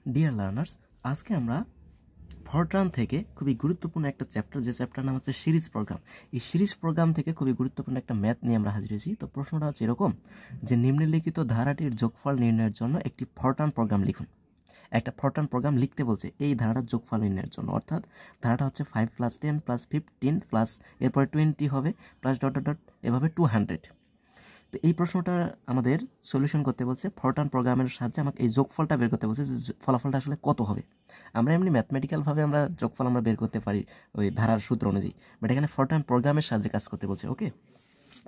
Dear learners, আজকে আমরা Fortran থেকে খুবই গুরুত্বপূর্ণ একটা চ্যাপ্টার, যে চ্যাপ্টার নাম হচ্ছে সিরিজ প্রোগ্রাম। এই সিরিজ প্রোগ্রাম থেকে খুবই গুরুত্বপূর্ণ একটা ম্যাথ নিয়ে আমরা হাজির হয়েছি। তো প্রশ্নটা হচ্ছে এরকম যে নিম্নলিখিত ধারাটির যোগফল নির্ণয়ের জন্য একটি ফরট্রান প্রোগ্রাম লিখুন। একটা ফরট্রান প্রোগ্রাম লিখতে বলছে এই ধারাটার যোগফল নির্ণয়ের জন্য, অর্থাৎ ধারাটা হচ্ছে 5 + 10 + 15 প্লাস এরপরে 20 হবে প্লাস ডট ডট ডট এভাবে 200। তো এই প্রশ্নটা আমাদের সলিউশন করতে বলছে ফরট্রান প্রোগ্রামের সাহায্যে আমাকে এই যোগফলটা বের করতে বলছে যে ফলাফলটা আসলে কত হবে। আমরা এমনি ম্যাথমেটিক্যালভাবে আমরা যোগফল আমরা বের করতে পারি ওই ধারার সূত্র অনুযায়ী, বাট এখানে ফরট্রান প্রোগ্রামের সাহায্যে কাজ করতে বলছে। ওকে,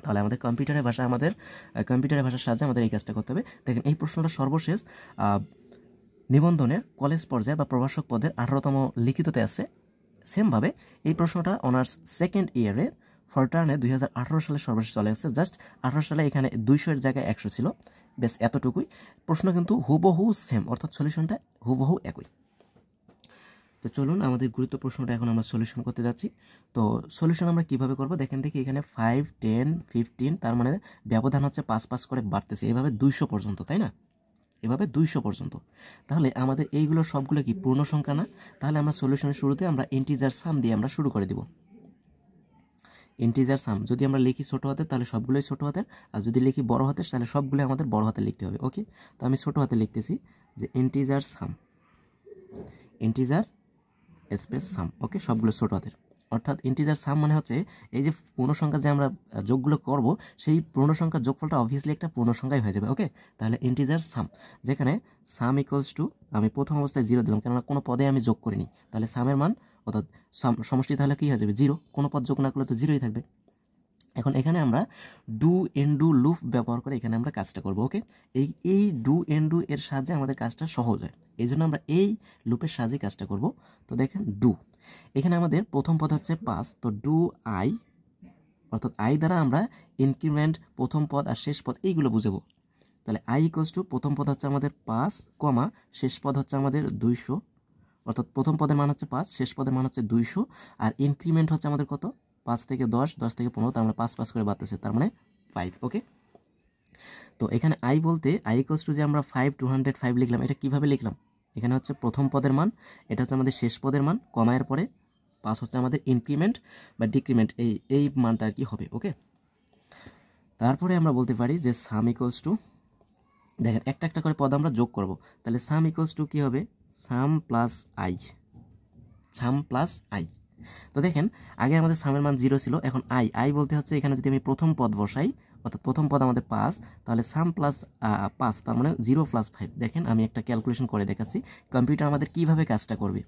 তাহলে আমাদের কম্পিউটারের ভাষার সাহায্যে আমাদের এই কাজটা করতে হবে। দেখেন এই প্রশ্নটা সর্বশেষ নিবন্ধনের কলেজ পর্যায়ে বা প্রভাষক পদের 18তম লিখিততে আছে। সেমভাবে এই প্রশ্নটা অনার্স সেকেন্ড ইয়ারে ফরট্রানে 2018 সালে সর্বশেষ চলে আসছে। জাস্ট 18 সালে এখানে 200-এর জায়গায় 100 ছিল, বেশ এতটুকুই। প্রশ্ন কিন্তু হুবহু সেম, অর্থাৎ সলিউশনটা হুবহু একই। তো চলুন আমাদের গুরুত্ব প্রশ্নটা এখন আমরা সলিউশন করতে যাচ্ছি। তো সলিউশন আমরা কিভাবে করব দেখেন দেখি, এখানে 5, 10, 15, তার মানে ব্যবধান হচ্ছে 5 করে বাড়তেছে, এভাবে 200 পর্যন্ত, তাই না? এভাবে 200 পর্যন্ত। তাহলে আমাদের এইগুলো সবগুলো কি পূর্ণ সংখ্যা না? তাহলে আমরা সলিউশনের শুরুতে আমরা ইন্টিজার সাম দিয়ে আমরা শুরু করে দিব। ইন্টিজার সাম যদি আমরা লিখি ছোটো হাতের তাহলে সবগুলোই ছোটো হাতের, আর যদি লিখি বড় হাতের তাহলে সবগুলো আমাদের বড় হাতে লিখতে হবে। ওকে, তো আমি ছোটো হাতে লিখতেছি যে ইন্টিজার সাম, ইন্টিজার স্পেস সাম। ওকে, সবগুলো ছোটো হাতের, অর্থাৎ ইন্টিজার সাম মানে হচ্ছে এই যে পূর্ণ সংখ্যা যে আমরা যোগগুলো করব সেই পূর্ণ সংখ্যার যোগফলটা অবভিয়াসলি একটা পূর্ণ সংখ্যাই হয়ে যাবে। ওকে, তাহলে ইন্টিজার সাম, যেখানে সাম ইকুয়ালস টু আমি প্রথম অবস্থায় 0 দিলাম, কেননা কোনো পদে আমি যোগ করিনি। তাহলে সামের মান অর্থাৎ সমষ্টি তাহলে কী হয়ে যাবে? 0। কোনো পদ যোগ না করলে তো 0ই থাকবে। এখন এখানে আমরা ডু এন্ডু লুপ ব্যবহার করে এখানে আমরা কাজটা করব। ওকে, এই ডু এন্ডু এর সাহায্যে আমাদের কাজটা সহজ হয়, এই জন্য আমরা এই লুপের সাহায্যে কাজটা করব। তো দেখেন ডু, এখানে আমাদের প্রথম পদ হচ্ছে 5, তো ডু আই, অর্থাৎ আই দ্বারা আমরা ইনক্রিমেন্ট প্রথম পদ আর শেষ পদ এইগুলো বুঝাবো। তাহলে আই ইকুয়ালস টু প্রথম পদ হচ্ছে আমাদের 5, শেষ পদ হচ্ছে আমাদের 200, অর্থাৎ প্রথম পদের মান হচ্ছে 5, শেষ পদের মান হচ্ছে 200, আর ইনক্রিমেন্ট হচ্ছে আমাদের কত? 5 থেকে 10, 10 থেকে 15, তার মানে 5 করে বাড়তেছে, তার মানে 5। ওকে, তো এখানে আই বলতে আই ইকুয়ালস টু যে আমরা 5 205 লিখলাম, এটা কিভাবে লিখলাম? এখানে হচ্ছে প্রথম পদের মান, এটা হচ্ছে আমাদের শেষ পদের মান, কমায়ের পরে 5 হচ্ছে আমাদের ইনক্রিমেন্ট বা ডিক্রিমেন্ট, এই মানটা আর কি হবে। ওকে, তারপরে আমরা বলতে পারি যে সাম ইকুয়ালস টু, দেখেন একটা একটা করে পদ আমরা যোগ করব। তাহলে সাম ইকুয়ালস টু কী হবে? সাম plus I, some plus I. তো দেখেন আগে আমাদের সামের মান 0 ছিল, এখন আই বলতে হচ্ছে এখানে যদি আমি প্রথম পদ বসাই, অর্থাৎ প্রথম পদ আমাদের 5, তাহলে সাম প্লাস 5, তার মানে 0 + 5। দেখেন আমি একটা ক্যালকুলেশন করে দেখাচ্ছি কম্পিউটার আমাদের কিভাবে কাজটা করবে।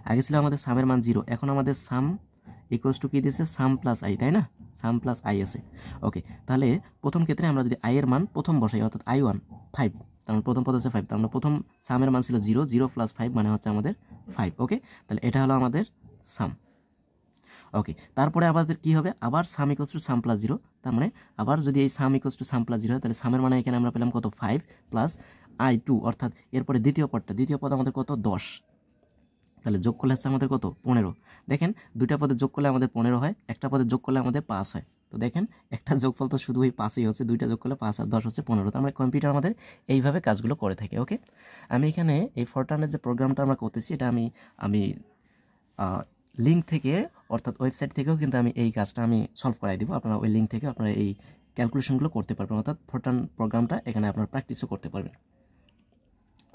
আগে ছিল আমাদের সামের মান 0, এখন আমাদের সাম ইকুয়ালস টু কী দিয়েছে? সাম প্লাস আই, তাই না? সাম প্লাস আই আছে। ওকে, তাহলে প্রথম ক্ষেত্রে আমরা যদি আই এর মান প্রথম বসাই, অর্থাৎ I1 5, তার মানে প্রথম পদ হচ্ছে 5, তার মানে প্রথম সামের মান ছিল 0, 0 + 5 মানে হচ্ছে আমাদের 5। ওকে, তাহলে এটা হলো আমাদের সাম। ওকে, তারপরে আমাদের কি হবে? আবার সাম ইকুয়ালস টু সাম প্লাস 0, তার মানে আবার যদি এই sum equals to sum plus 0 হয়, তাহলে সামের মানে এখানে আমরা পেলাম কত? 5 প্লাস I2, অর্থাৎ এরপরে দ্বিতীয় পদ আমাদের কত? 10, তাহলে যোগ করলে হচ্ছে আমাদের কত? 15। দেখেন দুইটা পদে যোগ করলে আমাদের 15 হয়, একটা পদে যোগ করলে আমাদের 5 হয়। তো দেখেন একটা যোগফল তো শুধু ওই 5ই হচ্ছে, দুইটা যোগ করলে 5 আর 10 হচ্ছে 15। তার মানে কম্পিউটার আমাদের এইভাবে কাজগুলো করে থাকে। ওকে, আমি এখানে এই ফরট্রানের যে প্রোগ্রামটা আমরা করতেছি এটা আমি লিঙ্ক থেকে, অর্থাৎ ওয়েবসাইট থেকেও কিন্তু আমি এই কাজটা আমি সলভ করাই দিব। আপনারা ওই লিঙ্ক থেকে আপনারা এই ক্যালকুলেশনগুলো করতে পারবেন, অর্থাৎ ফরট্রান প্রোগ্রামটা এখানে আপনারা প্র্যাকটিসও করতে পারবেন।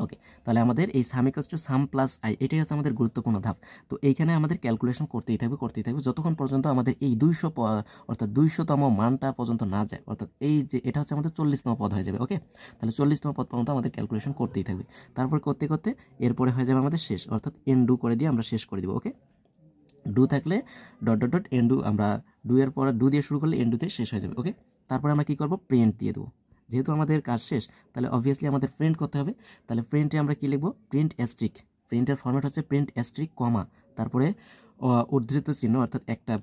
ওকে, তাহলে আমাদের এই sum equals to sum plus i, এটাই হচ্ছে আমাদের গুরুত্বপূর্ণ ধাপ। তো এইখানে আমাদের ক্যালকুলেশন করতেই থাকবে যতক্ষণ পর্যন্ত আমাদের এই 200 অর্থাৎ 200তম মানটা পর্যন্ত না যায়, অর্থাৎ এই যে এটা হচ্ছে আমাদের 40তম পদ হয়ে যাবে। ওকে, তাহলে 40তম পদ পর্যন্ত আমাদের ক্যালকুলেশন করতেই থাকবে। তারপর করতে করতে এরপরে হয়ে যাবে আমাদের শেষ, অর্থাৎ এন ডু করে দিয়ে আমরা শেষ করে দিব। ওকে, ডু থাকলে dot dot dot N do, আমরা ডু এর পরে ডু দিয়ে শুরু করলে এন ডুতে শেষ হয়ে যাবে। ওকে, তারপরে আমরা কী করবো? প্রিন্ট দিয়ে দেবো। যেহেতু আমাদের কাজ শেষ, তাহলে অবভিয়াসলি আমাদের প্রিন্ট করতে হবে। তাহলে প্রিন্টে আমরা কী লিখবো? প্রিন্ট অ্যাস্ট্রিক। প্রিন্টের ফরম্যাট হচ্ছে প্রিন্ট অ্যাস্ট্রিক, কমা, তারপরে উদ্ধৃত চিহ্ন, অর্থাৎ একটা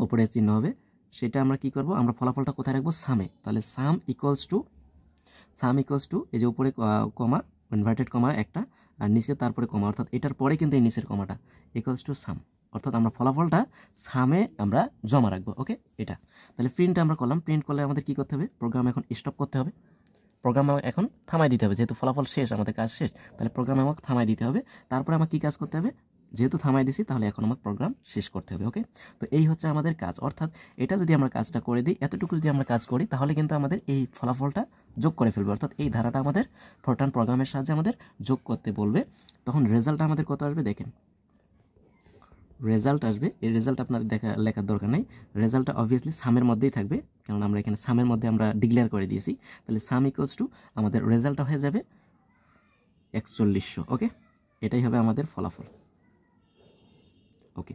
উপরের চিহ্ন হবে, সেটা আমরা কি করব? আমরা ফলাফলটা কোথায় রাখবো? সামে। তাহলে সাম ইকুয়ালস টু এই যে উপরে কমা, ইনভার্টেড কমা একটা, আর নিচে তারপরে কমা, অর্থাৎ এটার পরে কিন্তু এই নিচের কমাটা, ইকুয়ালস টু সাম, অর্থাৎ আমরা ফলাফলটা সামে আমরা জমা রাখবো। ওকে, এটা তাহলে প্রিন্ট আমরা করলাম। প্রিন্ট করলে আমাদের কী করতে হবে? প্রোগ্রাম এখন স্টপ করতে হবে। প্রোগ্রাম এখন থামাই দিতে হবে, যেহেতু ফলাফল শেষ, আমাদের কাজ শেষ, তাহলে প্রোগ্রাম আমাকে থামাই দিতে হবে। তারপরে আমাকে কী কাজ করতে হবে, যেহেতু থামাই দিছি তাহলে এখন আমাকে প্রোগ্রাম শেষ করতে হবে। ওকে, তো এই হচ্ছে আমাদের কাজ। অর্থাৎ এটা যদি আমরা কাজটা করে দিই, এতটুকু যদি আমরা কাজ করি, তাহলে কিন্তু আমাদের এই ফলাফলটা যোগ করে ফেলবে। অর্থাৎ এই ধারাটা আমাদের ফরট্রান প্রোগ্রামের সাহায্যে আমাদের যোগ করতে বলবে। তখন রেজাল্টটা আমাদের কত আসবে দেখেন, রেজাল্ট আসবে। এই রেজাল্ট আপনাদের লেখার দরকার নেই, রেজাল্টটা অবভিয়াসলি সামের মধ্যেই থাকবে, কারণ আমরা এখানে সামের মধ্যে আমরা ডিক্লেয়ার করে দিয়েছি। তাহলে সাম ইকুয়ালস টু আমাদের রেজাল্টটা হয়ে যাবে 4100। ওকে, এটাই হবে আমাদের ফলাফল। ওকে,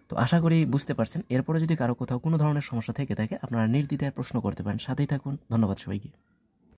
তো আশা করি বুঝতে পারছেন। এরপরে যদি কারো কোথাও কোনো ধরনের সমস্যা থেকে থাকে, আপনারা নির্দ্বিধায় প্রশ্ন করতে পারেন। সাথেই থাকুন। ধন্যবাদ সবাইকে।